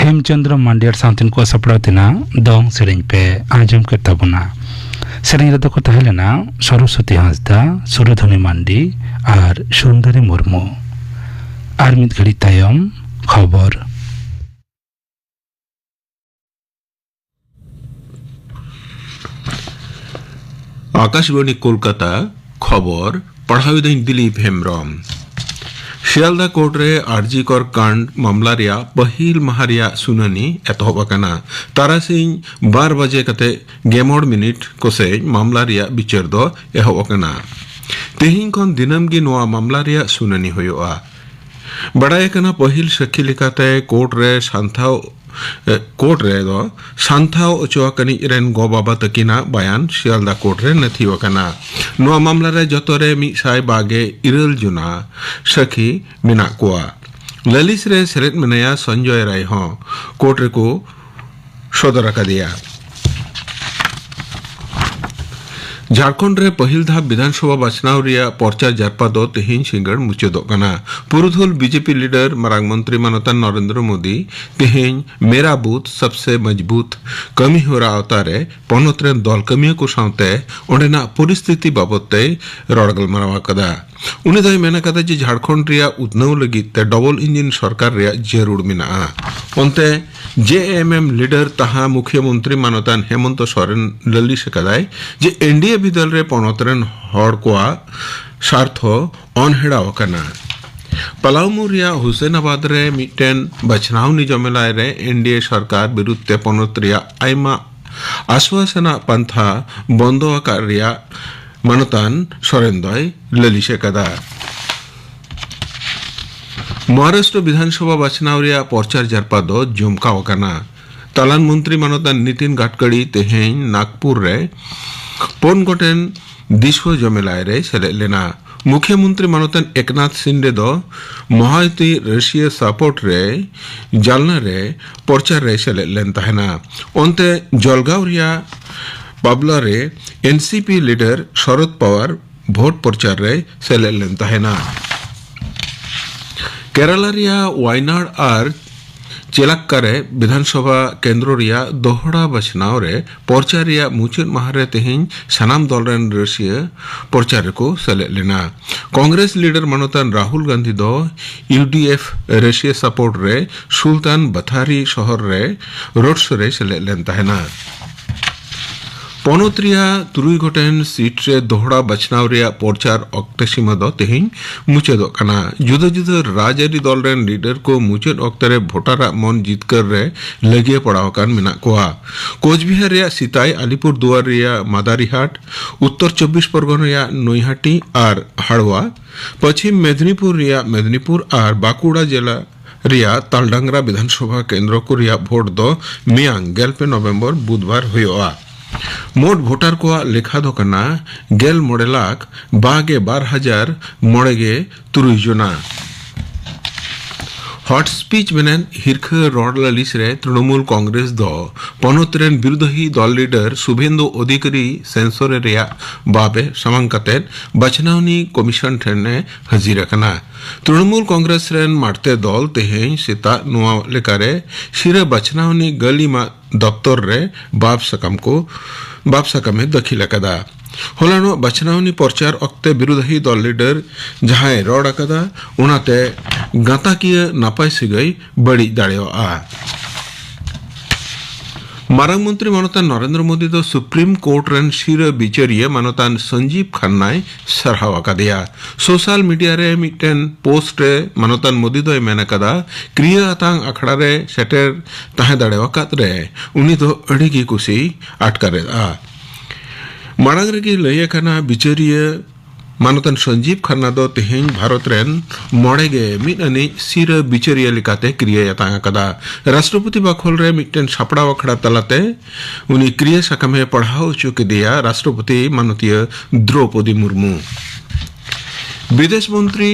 हेमचंद्र मांडियर साउंतिन को सपड़ातिना दोंग सेरेंज पे आजम के तबुना सेरेंज रदो को तहलेना सरस्वती हांसदा सुरधनी मांडी और सुंदरी मुर्मू और मित घड़ी तायम खबर आकाशवाणी कोलकाता खबर पढ़ाई दिलीप हेम्ब्रम शियालदा कोर्ट रे आरजीकर कांड मामला रिया पहिल माह रिया सुनानी एतहब आकाना तारासिंह 12 बजे कते 11 मिनिट कोसे मामला रिया बिचार दो एहब आकाना तेहिं खन दिनम गी नोआ मामला रिया सुनानी होयोआ बड़ाय कना पहिल सखी लिकाते कोर्ट रे सांथाव अचोआकनी रेन गो बाबा तकिना बयान शियालदा कोर्ट रे नथी वकना नोआ मामला रे जतरे मिसाय बागे इरल जुना सखी मिना कोआ ललिस रे सेरेट मनाया संजय राय हो कोर्ट रे को सदर का दिया झारखंड रे पहिल धाप विधानसभा बाचनाव रिया पर्चा जारपा दो तेहिं सिंगड़ मुचादो कना पुरुधुल बीजेपी लीडर मरांग मंत्री मानता नरेंद्र मोदी तेहिं मेरा बूथ सबसे मजबूत कमी होरा अवतारे पनत रेन दल कमिया को सावते ओंडेना परिस्थिति बाबते रड़गल मारवा कदा उनी दय मेना कदा जे झारखंड रिया उतनव लगित ते डबल इंजिन सरकार रिया जरूर मिना ओंते जेएमएम लीडर तहा मुख्यमंत्री मानतान हेमंत सोरेन लली सकदाय जे एनडीए बिदल रे पनतरेन हड़ कोआ स्वार्थ अनहेड़ा वकना पलामू रिया हुसैनाबाद रे मिटेन बचनावनी जमेलाय रे एनडीए सरकार विरुद्ध पनत रिया आयमा आश्वासना पंथा बंदो आका रिया मानतान सोरेन दय लली सकदा महाराष्ट्र विधानसभा बाचनाव रिया पर्चार जारपा दो जुमका वकना तालान मंत्री मानतान नितिन गडकरी तेहें नागपुर रे पन गोटेन दिशो जमेलाय रे सेले लेना मुख्यमंत्री मानतान एकनाथ शिंदे दो महायुति रशिया सपोर्ट रे जालना रे पर्चार रे सेले लेन तहना ओंते जलगांव रिया पाबला रे NCP leader Sharad Pawar vote प्रचार रे सेले लेन तहना केरला रिया वायनाड और चेलाक्कारे विधानसभा केंद्र रिया दोहरा बचनाव रे प्रचार रिया मुचाद माहरे तेहिं सनाम दल रेन रशिया प्रचार को सेले लेना कांग्रेस लीडर मानतान राहुल गांधी दो यूडीएफ रशिया सपोर्ट रे सुल्तान बथारी शहर रे रोड शो रे सेले लेन तहना पनत रिया 3 गोटेन सीट रे दोहरा बचनाव रिया प्रचार अक्ते सीमा दो तेहिं मुचादो कना जुदा जुदा राजआरी दल रेन लीडर को मुचाद अक्ते रे भोटारा मन जीतकर रे लगे पड़ाव कान मिना कोआ कोचबिहार रिया सिताई अलीपुर दुआर रिया मादारीहाट उत्तर 24 परगना रिया नईहाटी और हाड़वा पश्चिम मेदिनीपुर रिया मेदिनीपुर और बांकुड़ा जिला रिया तालडांगरा विधानसभा केंद्र को रिया भोट दो मियांग 11 नवंबर बुधवार हुआ मोट भोटार को लेखा दो कना 11 लाख 12,000 मोड़ेगे तुरुजना हॉट स्पीच मेनन हिरख रॉड ललिस रे तृणमूल कांग्रेस दो पनोत्रेन विरोधी दल लीडर शुभेंदु अधिकारी सेंसर रिया बाबे समांकते बचनावनी कमीशन ठेने हाजिर कना तृणमूल कांग्रेस रेन मारते दल तेहें सेता नुआ लेकारे शिरे बचनावनी गलीमा दफ्तर रे बाप सकामे दखिल कदा होलानो बचनावनी प्रचार अक्ते विरोधी दल लीडर जहां रड़ कदा उनाते गाताकिय नापाय सिगई बड़ी दाड़ेआ मारांग मंत्री मानतान नरेंद्र मोदी दो सुप्रीम कोर्ट रेन शिर बिचारिया मानतान संजीव खन्नाय सरहावा कदिया सोशल मीडिया रे मिटेन पोस्ट रे मानतान मोदी दो मेना कदा क्रिया अतांग अखड़ा रे सेटर ताहे दाड़ेवा कत रे उनी दो अड़ी की कुसी अटकारे मारांग रे की लय कना बिचारिया मानतान संजीव खन्ना दो तेहें भारत रेन मोड़ेगे मिटनी सिर बिचारिया लिकाते क्रिया यतांग कदा राष्ट्रपति बाखोल रे मिटन छापड़ा वखड़ा तलाते उनी क्रिया सकामे पढ़ाओ चुके दिया राष्ट्रपति मानतीय द्रौपदी मुर्मू विदेश मंत्री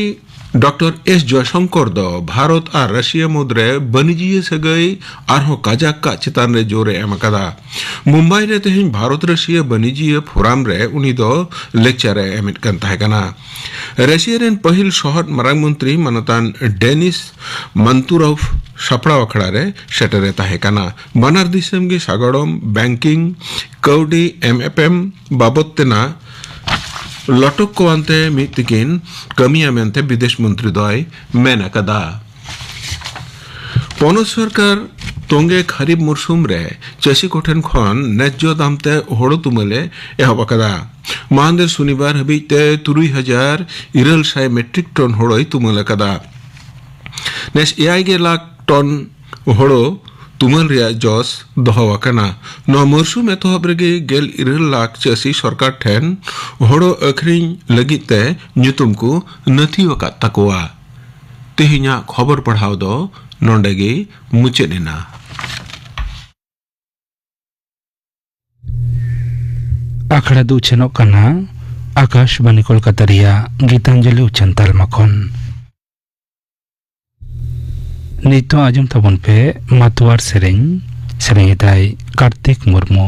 डॉक्टर एस जयशंकर दो भारत और रशिया मुद्रे बनिजीय सगई आरहो काजाक का चितान रे जोरे एम कदा मुंबई रे तेहिं भारत रशिया बनिजीय फोरम रे उनी दो लेक्चर एमिट कन ताहेकना रशिया रेन पहिल शहर मरांग मंत्री मनतान डेनिस मंतुरोव सपड़ा अखड़ा रे सेटरे ताहेकना बनार दिसम गे सागड़म बैंकिंग कौडी एमएफएम बाबत तेना लटक को अंते मितिकिन कमिया मेंते विदेश मंत्री दय मेन कदा पौन सरकार तोंगे खरीब मरसुम रे चाषी कोठेन खन न्याज्य दामते होड़ो तुमले एहब कदा महांदेर शनिवार हबीते 3000 मेट्रिक टन होड़ोई तुमले कदा नेस 1 लाख टन होड़ो तुमल रिया जस दोहवाकना नौ मरसुम एतहब रेगे 1.5 लाख चाषी सरकार ठेन होड़ो अखरिñ लगिते ᱧᱩᱛᱩᱢ को नथी वका तकोआ तेहिñा खबर पढ़ाव दो नोंडेगे मुचेना आखड़ा दो उछेनो कना आकाशवाणी कोलकाता रिया गीतांजलि उछन तालमा खन नितो आजम तबन पे मातुआर सेरेंग दाई कार्तिक मुर्मू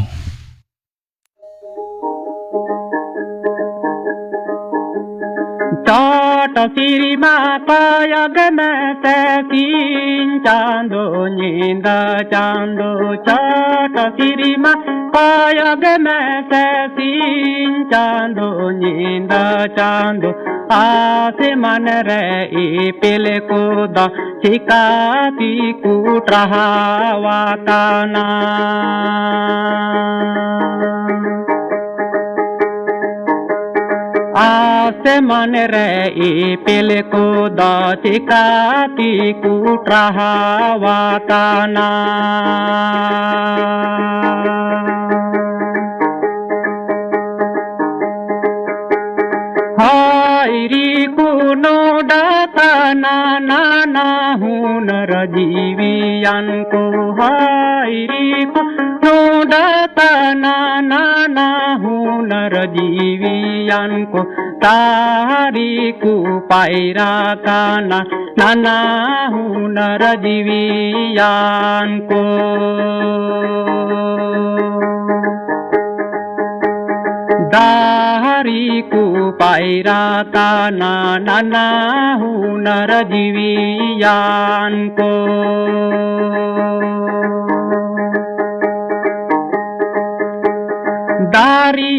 चाट सिरिमा पायग में तीन चांदो नींदा चांदो चाट सिरिमा पायग में तीन चांदो नींदा चांदो आसमान रे पेले को दा चिकाती कुट्रहा वाताना आसमान रे पेले को दा चिकाती कुट्रहा वाताना हायरी कुनो दाताना नाना हुनर जीवियान को हायरी कुनो दाताना नाना हुनर जीवियान को तारी को पायरा काना नाना हुनर जीवियान को दारी को पायरा काना नाना हुनर जीवियान को दारी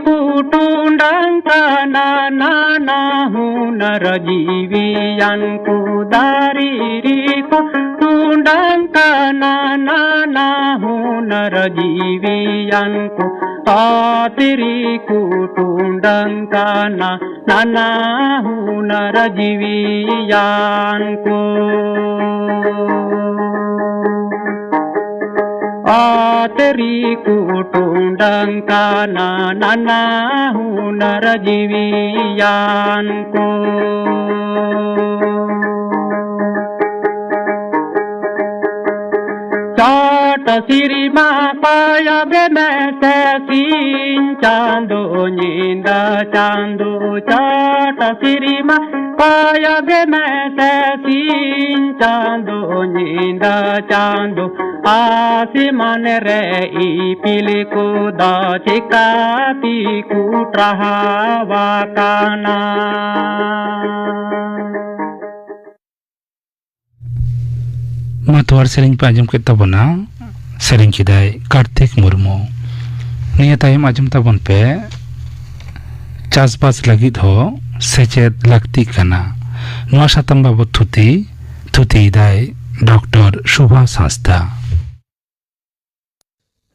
कुटुंडं काना नाना हुनर जीवियान को दारी कुटुंडं काना नाना हुनर जीवियान को तातिरी कुटुंडं काना नाना हुनर जीवियान को आतरी कुटुंडं काना नाना हुनर जीवियान को चाट सिरिमा पायग में तीन चांदो नींदा चांदो चाट सिरिमा पायग में तीन चांदो नींदा चांदो आसमान रे पिले को दा चिकाती कुट्रहा वाताना मातुआर सेरेंग पे आजम के तबना सेरेंग किदाय कार्तिक मुर्मू निया तायम आजम तबन पे चासबास लगित हो सेचेद लगती कना नवा सातम बाबत थुती दाय डॉक्टर सुभाष हांसदा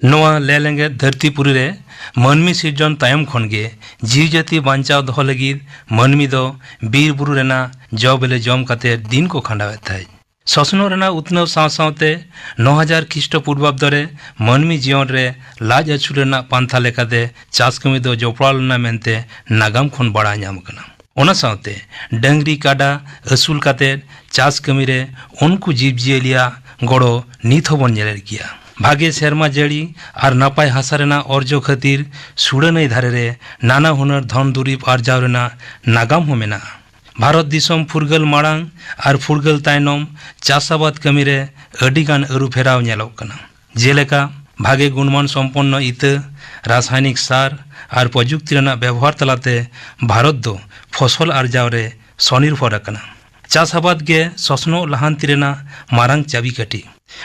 नोआ लेलेंगे धरतीपुरी रे मनमी सिरजन तायम खनगे जीव जाति बांचाव दोह लगिद मनमी दो बीर बुरु रेना जौ बेले जम काते दिन को खंडावेत थाय ससनो रेना उतनव सावते 9000 ख्रीष्टपूर्वाब्द रे मनमी जीवन रे लाज अछू रेना पांथा लेकाते चास कमी दो जोपड़ालना मेनते नागाम खन बड़ा नाम कना ओना सावते डंगरी काडा असूल काते चास कमी रे उनको जीव जियलिया गड़ो नित होबन नेलेर गिया भागे सेरमा जड़ी और नापाय हासा रेना अर्जो खातिर सुड़ानई धारे रे नाना हुनर धन दुरीब आर्जाव रेना नागाम हो मेना भारत दिसम फुरगल माड़ांग और फुरगल तायनम चाष आबाद कमी रे अडिगान अरुफेराव नेलोग कना। जेलेका भागे गुणमान सम्पन्न इता रासायनिक सार और प्रजुक्ति रेना व्यवहार तलाते भारत दो फसल आर्जाव रे स्वनिर्भर अकना। चाष आबाद गे ससनो लहांति रेना मारांग चाबिकाठी।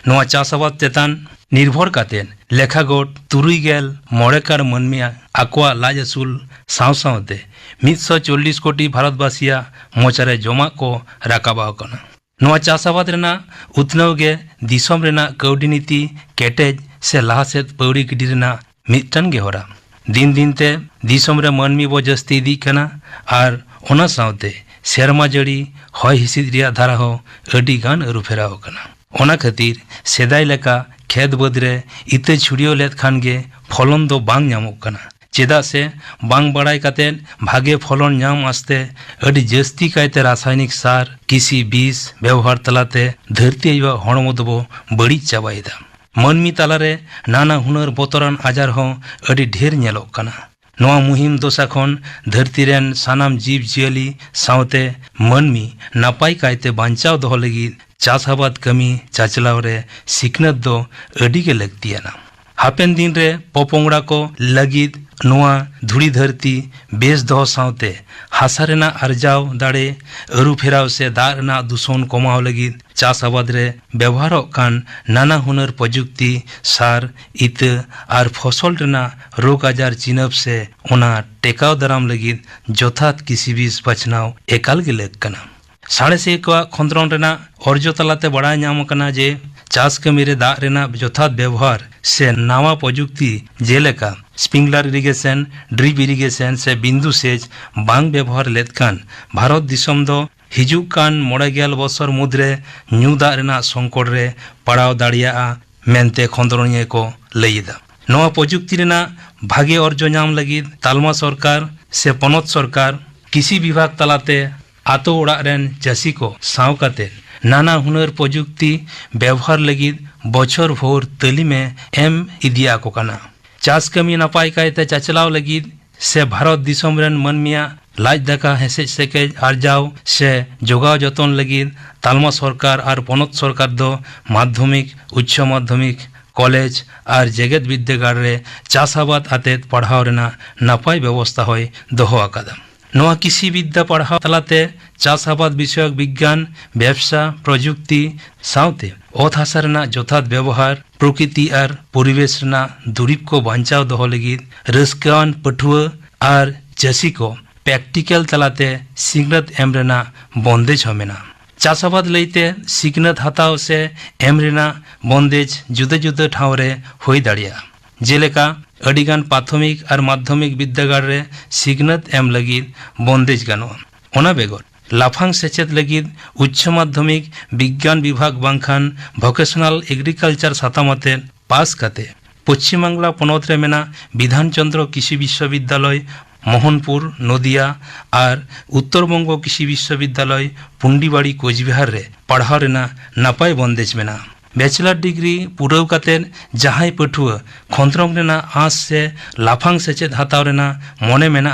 नोआ चाष आबाद चेतान निर्भर कातेन लेखागोट 3.9 मनमिया आकोआ लाज असूल साव सावते 140 कोटी भारतवासिया मोचारे जमा को राकाबा कना। नोआ चाष आबाद रेना उतनव गे दिसम रेना कौडी नीति केटेज से लाहासेद पौड़ी गिडी रेना मिटन गे होरा। दिन दिनते दिसम रे मनमी बो जस्ती इदी कना और ओना सावते सेरमा जड़ी हय हिसिद रिया धारा हो अडी गान अरुफेराव कना। ओना खातिर सेदाय लेका खेत बद रे इते छुड़ियो लेत खान गे फलन दो बांग ᱧᱟᱢᱚᱜ कना। चेदा से बांग बड़ाई काते भागे फलन ᱧᱟᱢ आस्ते अडी जस्ती कायते रासायनिक सार किसी बीज व्यवहार तलाते धरती आयवा हड़मो दबो बड़ी चाबायदा। मनमी तालारे नाना हुनर बोतरान आजार हो अडी ढेर ᱧᱮᱞᱚᱜ कना। नोआ मुहिम दोसा खन धरती रेन सानाम जीव जियली सावते मनमी नापाय कायते बांचाव दोहो लगी चाष आबाद कमी चाचलाव रे सिखनत दो अडी के लगतियाना। हापेन दिन रे पोपोंगड़ा को लगिद नोआ धुड़ी धरती बेस दोहो सावते हासा रेना आर्जाव दाड़े अरुफेराव से दा रेना दूषण कमाव लगिद चाष आबाद रे व्यवहारों कान नाना हुनर प्रजुक्ति सार इत और फसल रेना रोग आजार चिनब से ओना टेकाव दाराम लगिद जोथात किसी बीस बचनाव एकाल गे लग कना। साड़ेसिया को खंद्रन रेना अर्जो तलाते बड़ाय ᱧᱟᱢ कना जे चाष कमी रे दा रेना जोथात व्यवहार से नावा प्रजुक्ति जेलेका स्प्रिंकलर इरिगेशन ड्रिप इरिगेशन से बिंदु सेच बांग व्यवहार लेत कान भारत दिसम दो हिजुक कान 9 बछर मुद्रे ᱧᱩ दा रेना संकट रे पड़ाव दाड़ियाआ मेनते खंद्रनिया को लईदा। नोआ प्रजुक्ति रेना भागे अर्जो ᱧᱟᱢ लगिद तालमा सरकार से पनत सरकार किसी विभाग तलाते आतो ओड़ा रेन चासी को साव काते नाना हुनर प्रजुक्ति व्यवहार लगिद बछर भोर तली में एम इदिया को कना। चाष कमी नापाय कायते चाचलाव लगिद से भारत दिसम रेन मनमिया लाज दाका हेसेज सेकेज आर्जाव से जोगाव जतन लगिद तालमा सरकार और पनत सरकार दो माध्यमिक उच्च माध्यमिक कॉलेज और जेगेद विद्यागार रे चाष आबाद आतेत पढ़ाव रेना नापाय व्यवस्था होय दोहो आकादा। नोआ कृषि विद्या पढ़ाव तलाते चाष आबाद विषयक विज्ञान व्यवसा प्रजुक्ति सावते ओत हासा रेना जोथात व्यवहार प्रकृति और परिवेश रेना दुरीब को बांचाव दोहो लगिद रस्कान पठुआ और चासी को प्रैक्टिकल तलाते सिखनत एम रेना बंदेज होमेना। चाष आबाद लईते सिखनत हताव से एम रेना बंदेज जुदे जुदे ठाव रे होई दाड़िया। जेलेका अडिगान प्राथमिक और माध्यमिक विद्यागार रे सिखनत एम लगिद बंदेज गानोआ। ओना बेगर लाफांग सेचेद लगिद उच्च माध्यमिक विज्ञान विभाग बांखान भोकेशनल एग्रीकल्चर सातामाते पास काते पश्चिम बांगला पनत रे मेना विधान चंद्र कृषि विश्वविद्यालय मोहनपुर नदिया और उत्तरबंग कृषि विश्वविद्यालय पुंडीबाड़ी कोचबिहार रे पढ़ाव रेना नापाय बंदेज मेना। बैचलर डिग्री पुराव कातेन जहां पठुआ खंद्रम रेना आस से लाफांग सेचेद हताव रेना मने मेना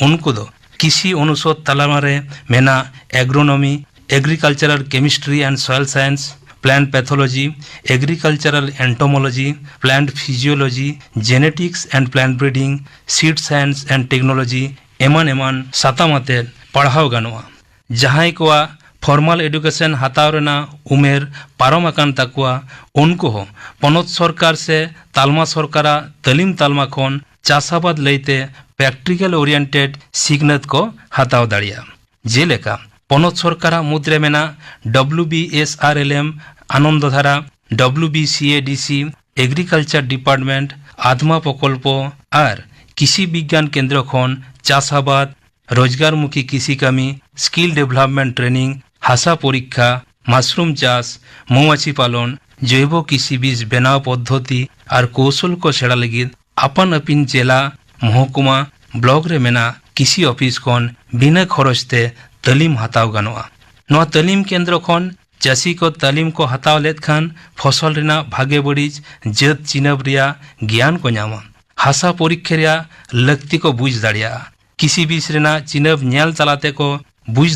उनको दो कृषि अनुषद तालामारे मेना agronomy agricultural chemistry and soil science plant pathology agricultural entomology plant physiology genetics and plant breeding seed science and technology एमान एमान सातामाते पढ़ाव गानोआ। जहां को फॉर्मल एडुकेशन हताव रेना उमेर पारम आकान ताकुआ उनको हो पनत सरकार से तालमा सरकारा तालीम तालमा खन चाष आबाद लईते प्रैक्टिकल ओरिएंटेड सिखनत को हताव दाड़िया। जेलेका पनत सरकारा मुद्रे मेना WBSRLM आनंदधारा WBCADC एग्रीकल्चर डिपार्टमेंट आत्मा प्रकल्प और कृषि विज्ञान केंद्र खन चाष आबाद रोजगारमुखी कृषि कामी स्किल डेवलपमेंट ट्रेनिंग हासा परीक्षा माशरूम चाष मौमाछी पालन जैव कृषि बीज बनाव पद्धति और कौशल को सेड़ा लगिद आपन अपिन जिला महकुमा ब्लॉक रे मेना कृषि ऑफिस खन बिना खरचते तालीम हताव गानोआ। नोआ तालीम केंद्र खन चासी को तालीम को हताव लेत खान फसल रेना भागे बड़ीज जत चिनब रिया ज्ञान को ᱧᱟᱢᱟ। हासा परीक्षा रिया लक्ति को बुझ दाड़िया। कृषि बीज रेना चिनब ᱧᱮᱞ तलाते को बुझ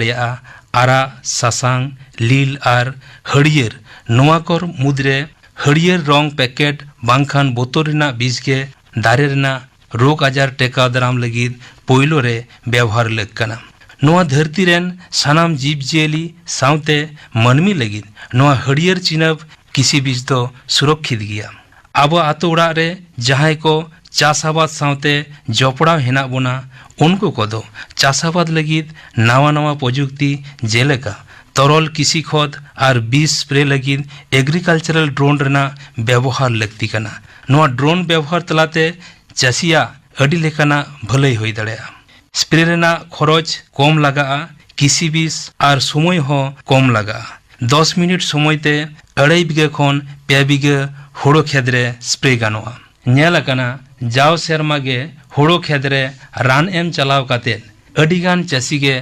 दाड़ेयागᱼᱟ आरा सासांग लील आर हरियर नोआ कोर मुद्रे हरियर रंग पैकेट बांखान बोतल रेना बीज के दारे रेना रोग आजार टेकाव दाराम लगिद पोइलो रे व्यवहार लग कना नोआ धरती रेन सानाम जीव जियली साउते मनमी लगिद नोआ हरियर चिनब किसी बीज तो सुरक्षित गया अब आतो उड़ा रे जहां को चाषाबाद साउते जपड़ा हेना बोना उनको कोदो चाषाबाद लगिद नावा नावा प्रजुक्ति जेलेका तरल कृषि खत और बीज स्प्रे लगिद एग्रीकल्चरल ड्रोन रेना व्यवहार लगती कना नोआ ड्रोन व्यवहार तलाते चाषिया अडी लेकाना भलाई होई दाड़ेया स्प्रे रेना खरच कम लगा कृषि बीज और समय हो कम लगा 10 मिनट समयते 2.5 बिघा खन 2 बिघा हुड़ो खेदरे स्प्रे गानोआ नेल आकाना जाव सेरमा गे हुड़ो खेदरे रान एम चलाव काते अडिगान चाषी गे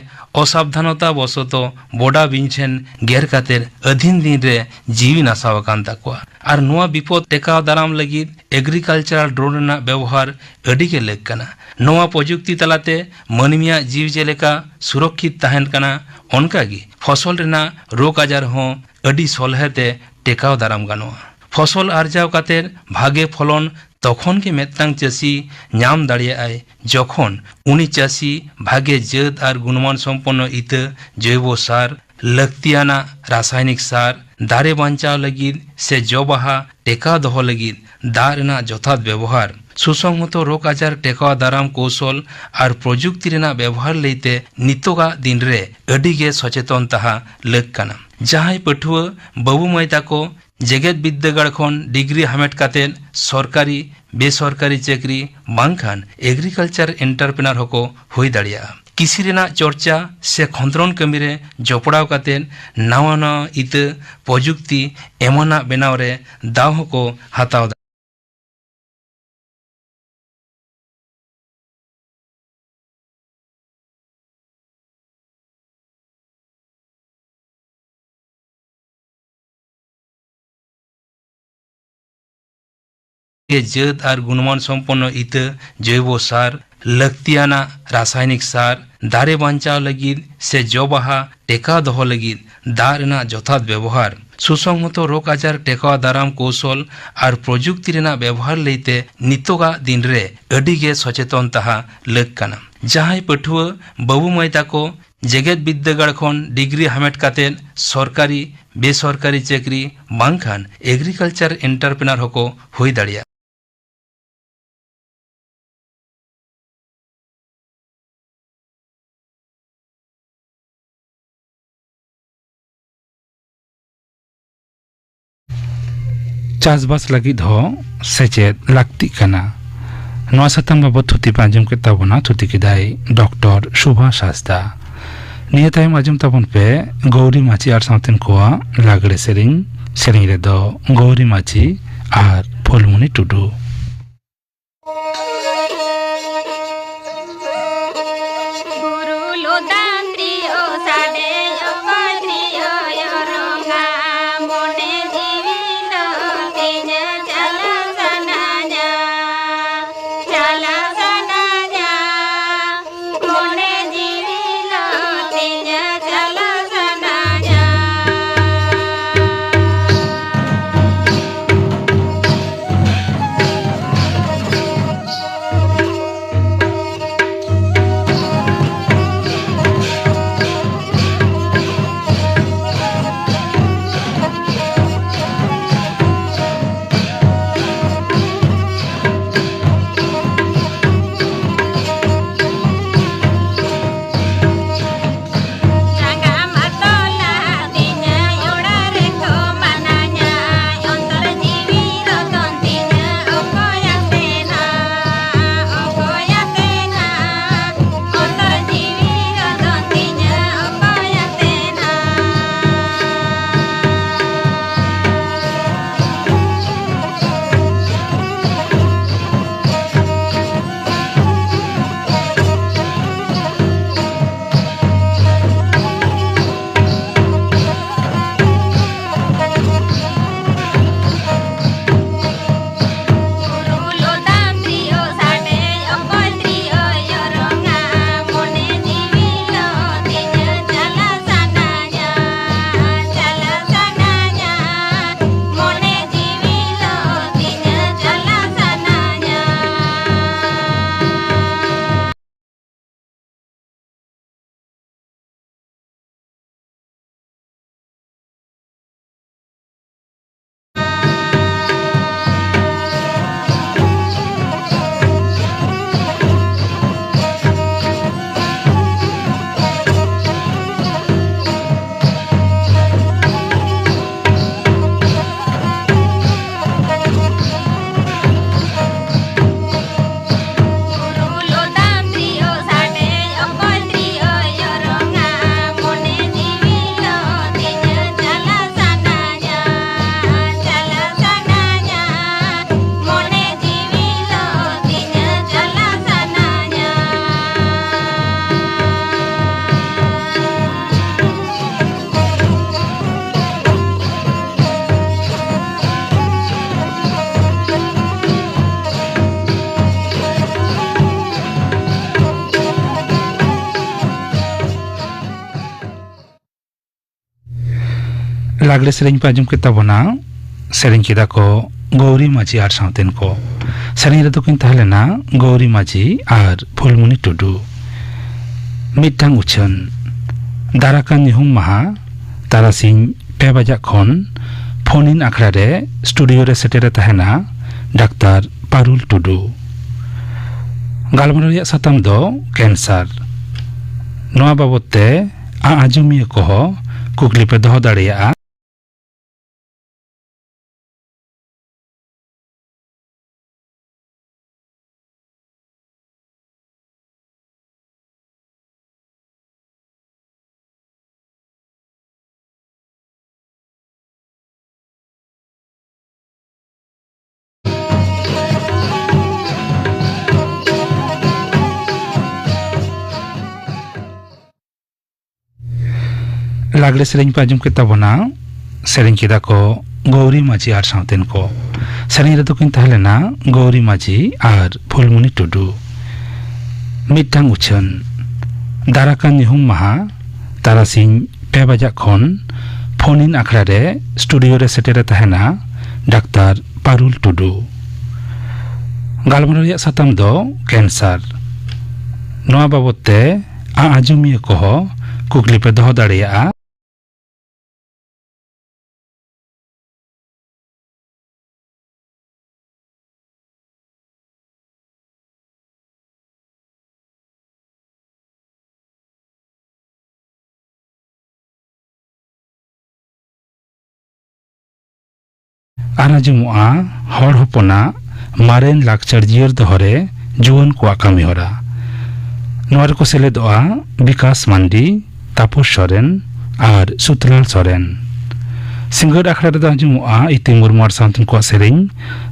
असावधानता बसतो बोडा बिंछेन गेर कातेर अधीन दिन रे जीवी नासाव कान ताकुआ और नोआ विपद टेकाव दाराम लगिद एग्रीकल्चरल ड्रोन रेना व्यवहार अडी के लेग कना नोआ प्रजुक्ति तलाते मनमिया जीव जेलेका सुरक्षित तहन कना ओनकागी फसल रेना रोग आजार हो अडी सलहेते टेकाव दाराम गानोआ फसल आर्जाव कातेर भागे फलन तखन के मेत्तांग चाषी नाम दाड़ियाय जखन उनी चाषी भागे जद और गुणमान सम्पन्न इत जैव सार लक्तियाना रासायनिक सार दारे बांचाव लगिद से जबाहा टेका दहो लगिद दा रेना जथात व्यवहार सुसंगत रोग आजार टेका दाराम कौशल और प्रजुक्ति रेना व्यवहार लेते नितोगा दिन रे अडी गे सचेतन ताहा लग कना जहां पठुआ बाबू माई ताको जेगेत विद्यागार खन डिग्री हामेट कातेन सरकारी बेसरकारी चाकरी बांखान एग्रीकल्चर एंटरप्रेनार होको हुई दाड़िया किसी रेना चर्चा से खंद्रन कमी रे जपड़ाव कातेन नावा नावा इत प्रजुक्ति एमना बेनाव रे दाव होको हाताव जद और गुणमान सम्पन्न इत जैव सार लक्तियाना रासायनिक सार दारे बांचाव लगिद से जबाहा टेका दहो लगिद दा रेना जथात व्यवहार सुसंगत रोग आजार टेका दाराम कौशल और प्रजुक्ति रेना व्यवहार लेते नितोगा दिन रे अडी गे सचेतन ताहा लग कना जहां पठुआ बाबू माई ताको जेगेत विद्यागार खन डिग्री हामेट कातेन सरकारी बेसरकारी चाकरी बांखान एग्रीकल्चर एंटरप्रेनार होको हुई दाड़िया चाषबास लगिद हो सेचेत लाक्ति कना नोआ सतम बाबत थुति पांजम के तबना थुति किदाई डॉक्टर सुभाष हांसदा निया तायम आजम तबन पे गौरी माची आर साउतेन कोआ लागड़े सेरिंग रे दो गौरी माची आर फुलमुनी टुडू लागले सेरेंग पे आजम के तबना सेरेंग किदा को गौरी माझी आर साउतेन को सेरेंग रे तो किन ताहलेना गौरी माझी आर फुलमुनि टुडू मिटांग उछन दाराकान निहुम माहा तारासिंग 2 बजा खन फोन इन आखड़ा रे स्टूडियो रे सेटेरे तहना डाक्तार पारुल टुडू गालमाराव रिया साताम दो कैंसर नोआ बाबते आजुमिया को कुकली पे दह दाड़िया लागले सेरेंग पे आजम के तबना सेरेंग किदा को गौरी माझी आर साउतेन को सेरेंग रे तो किन ताहलेना गौरी माझी आर फुलमुनि टुडू मिटांग उछन दाराकान निहुम माहा तारासिंग 2 बजा खन फोन इन आखड़ा रे स्टूडियो रे सेटेरे तहना डाक्तार पारुल टुडू गालमाराव रिया साताम दो कैंसर नोआ बाबते आजुमिया को कुकली पे दह दाड़िया आनाजुमुआ हर हपना मारेन लाकचार जियर दहरे जुवन को कामी हरा नोआर को सेलेदोआ विकास मांडी तापस सोरेन और सुतलाल सोरेन सिंगर आखड़ा रे आजुमुआ इति मुरमुआर साउंतिन को सेरेंग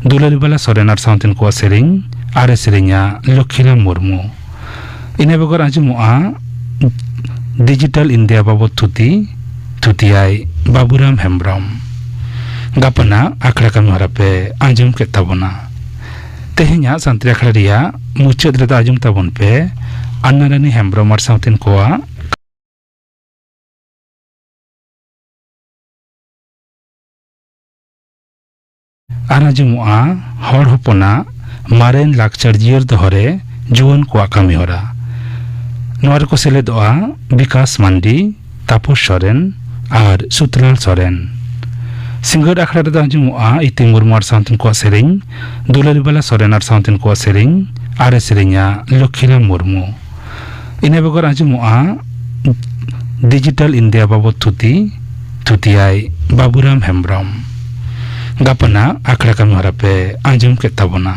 दुलारीबाला सोरेन आर साउंतिन को सेरेंग आरे सेरेंगा लक्ष्मीराम मुर्मू इने बगर आजुमुआ डिजिटल इंडिया बाबत थुतियाय बाबूराम हेम्ब्रम गापना आखड़ा कमी हरा पे आजम के तबना तेहेኛ सान्त्री आखड़ा रिया मुचाद रे आजम तबन पे अन्नारानी हेम्ब्रम आर साउतिन कोआ आनाजुमुआ हर हपना मारेन लाकचार जियर दहरे जुवन को कामी हरा नोआर को सेलेदोआ विकास मांडी तापस सोरेन और सुतलाल सोरेन सिंगर आखड़ा रे आजुमुआ इति मुरमुआर साउंतिन को सेरेंग दुलारीबाला सोरेन आर साउंतिन को सेरेंग आरे सेरेंगा लक्ष्मीराम मुर्मू इने बगर आजुमुआ डिजिटल इंडिया बाबत थुतियाय बाबूराम हेम्ब्रम गापना आखड़ा कमी हरा पे आजम के तबना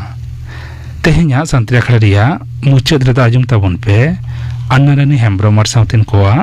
तेहेኛ सान्त्री आखड़ा रिया मुचाद रे आजम तबन पे अन्नारानी हेम्ब्रम आर साउतिन कोआ